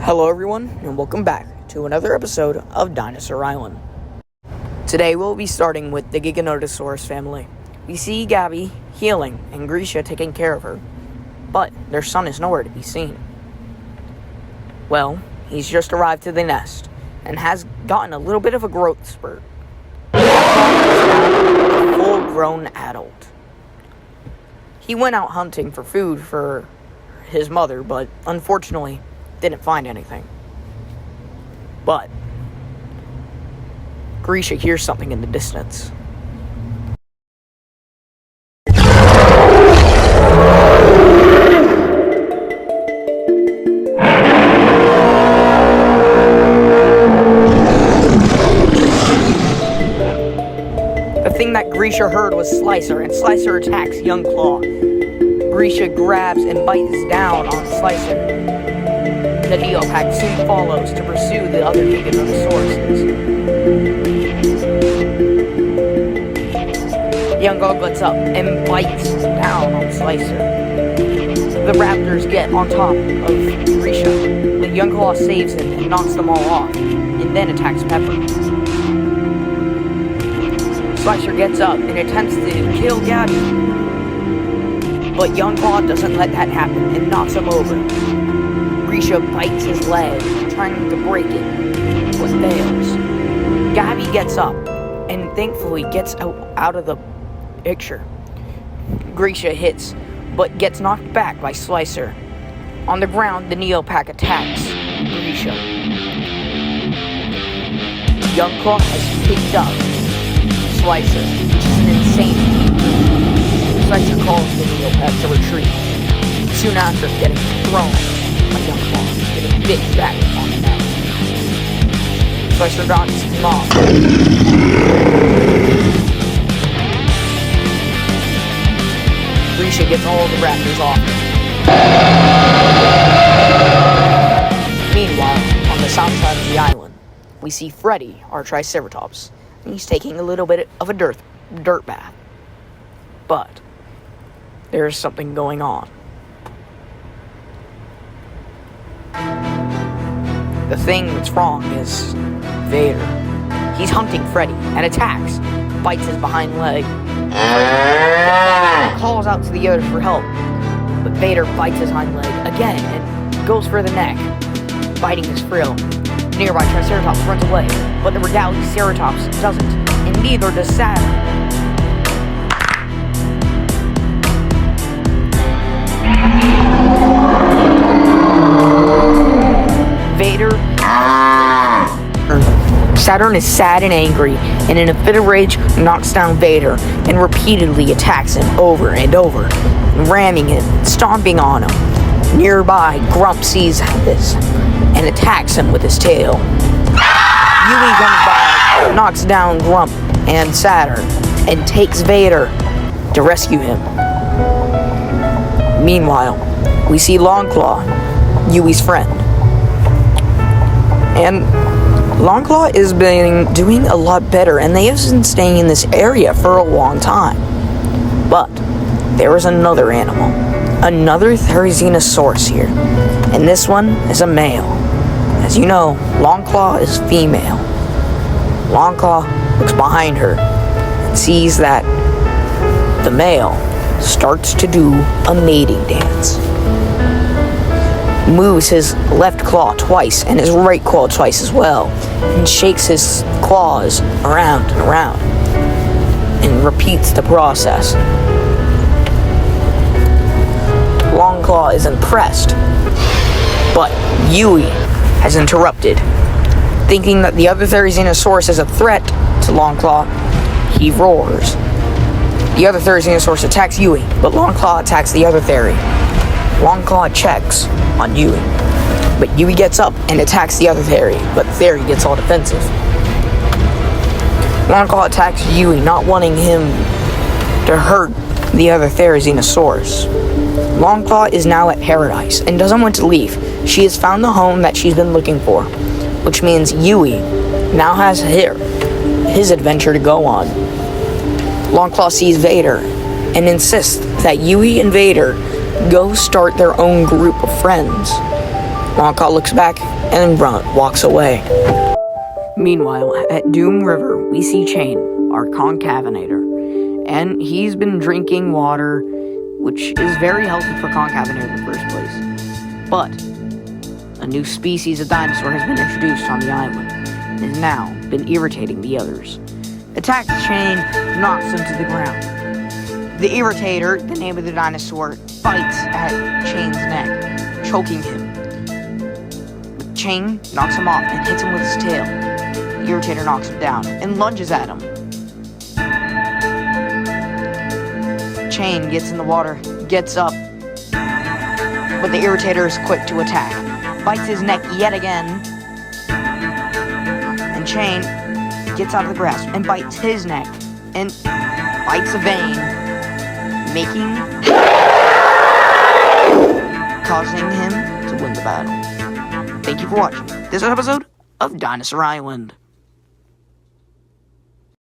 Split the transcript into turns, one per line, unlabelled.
Hello everyone, and welcome back to another episode of Dinosaur Island. Today we'll be starting with the Giganotosaurus family. We see Gabby healing and Grisha taking care of her, but their son is nowhere to be seen. Well, he's just arrived to the nest and has gotten a little bit of a growth spurt. He's now a full-grown adult. He went out hunting for food for his mother, but unfortunately didn't find anything. But Grisha hears something in the distance. The thing that Grisha heard was Slicer, and Slicer attacks Young Claw. Grisha grabs and bites down on Slicer. The Neopack soon follows to pursue the other Giganotosauruses. Young Claw gets up and bites down on Slicer. The raptors get on top of Grisha, but Young Claw saves him and knocks them all off, and then attacks Pepper. Slicer gets up and attempts to kill Gabby, but Young Claw doesn't let that happen and knocks him over. Grisha bites his leg, trying to break it, but fails. Gabby gets up and thankfully gets out of the picture. Grisha hits, but gets knocked back by Slicer. On the ground, the Neopack attacks Grisha. Young Claw has picked up Slicer, which is an insane feat. Slicer calls the Neopack to retreat. Soon after getting thrown by Young Claw, getting bit back on the neck. Slicer knocks him off. Grisha gets all the raptors off. Meanwhile, on the south side of the island, we see Freddy, our Triceratops, and he's taking a little bit of a dirt bath. But there's something going on. The thing that's wrong is Vader. He's hunting Freddy and attacks, bites his behind leg. Freddy calls out to the others for help, but Vader bites his hind leg again and goes for the neck, biting his frill. Nearby Triceratops runs away, but the Ceratops doesn't, and neither does Saturn. Saturn is sad and angry, and in a fit of rage knocks down Vader and repeatedly attacks him over and over, ramming him, stomping on him. Nearby, Grump sees this and attacks him with his tail. Yui comes by, knocks down Grump and Saturn, and takes Vader to rescue him. Meanwhile, we see Longclaw, Yui's friend. And Longclaw is doing a lot better, and they have been staying in this area for a long time. But there is another animal, another Therizinosaurus here, and this one is a male. As you know, Longclaw is female. Longclaw looks behind her and sees that the male starts to do a mating dance. Moves his left claw twice and his right claw twice as well, and shakes his claws around and around, and repeats the process. Longclaw is impressed, but Yui has interrupted. Thinking that the other Therizinosaurus is a threat to Longclaw, he roars. The other Therizinosaurus attacks Yui, but Longclaw attacks the other Theri. Longclaw checks on Yui, but Yui gets up and attacks the other Theri, but Theri gets all defensive. Longclaw attacks Yui, not wanting him to hurt the other Therizinosaurus. Longclaw is now at paradise and doesn't want to leave. She has found the home that she's been looking for, which means Yui now has his adventure to go on. Longclaw sees Vader and insists that Yui and Vader go start their own group of friends. Longclaw looks back and walks away. Meanwhile, at Doom River, we see Chain, our concavinator. And he's been drinking water, which is very healthy for concavinator in the first place. But a new species of dinosaur has been introduced on the island and has now been irritating the others. Attacks Chain, knocks him to the ground. The Irritator, the name of the dinosaur, bites at Chain's neck, choking him. Chain knocks him off and hits him with his tail. The Irritator knocks him down and lunges at him. Chain gets in the water, gets up, but the Irritator is quick to attack. Bites his neck yet again, and Chain gets out of the grasp and bites his neck and bites a vein, causing him to win the battle. Thank you for watching this episode of Dinosaur Island.